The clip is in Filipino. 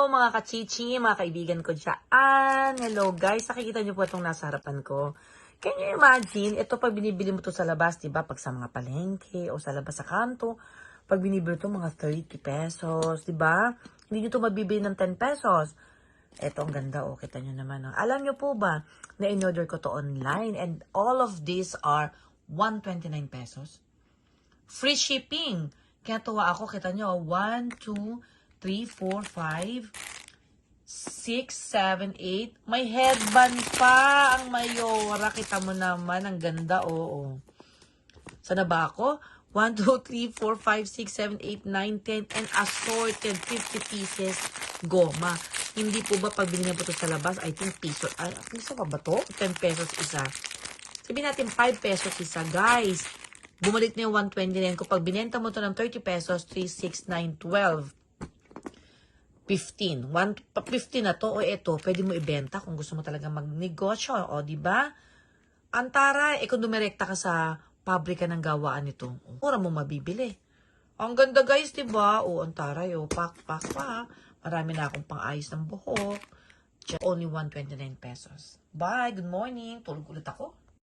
mga kachichi, mga kaibigan ko dyan. Hello guys, nakikita niyo po itong nasa harapan ko. Can you imagine, ito pag binibili mo to sa labas, diba? Pag sa mga palengke o sa labas sa kanto, pag binibili to mga 30 pesos, diba? Hindi nyo to mabibili ng 10 pesos. Ito ang ganda, oh, kita nyo naman. Oh. Alam nyo po ba na in-order ko to online and all of these are 129 pesos? Free shipping. Kaya tuwa ako, kita nyo, 1, 2, 3, 4, 5, 6, 7, 8. May headband pa ang Mayora. Kita mo naman, ang ganda, oo. Sana ba ako? 1, 2, 3, 4, 5, 6, 7, 8, 9, 10, and assorted 50 pieces goma. Hindi po ba pag binigyan po ito sa labas, I think piso, piso pa ba to? 10 pesos isa. Sabihin natin 5 pesos isa, guys. Bumalik na yung 129. Kung pag binenta mo to ng 30 pesos, 3, 6, 9, 12, 15. 15 na to, o ito, pwede mo ibenta kung gusto mo talaga magnegosyo. O, di ba? Antara, kung dumirekta ka sa pabrika ng gawaan nito, mura mo mabibili. Ang ganda, guys, di ba? O, antara, pak pa. Marami na akong pang-ayos ng buhok. Only 129 pesos. Bye, good morning. Tulog ulit ako.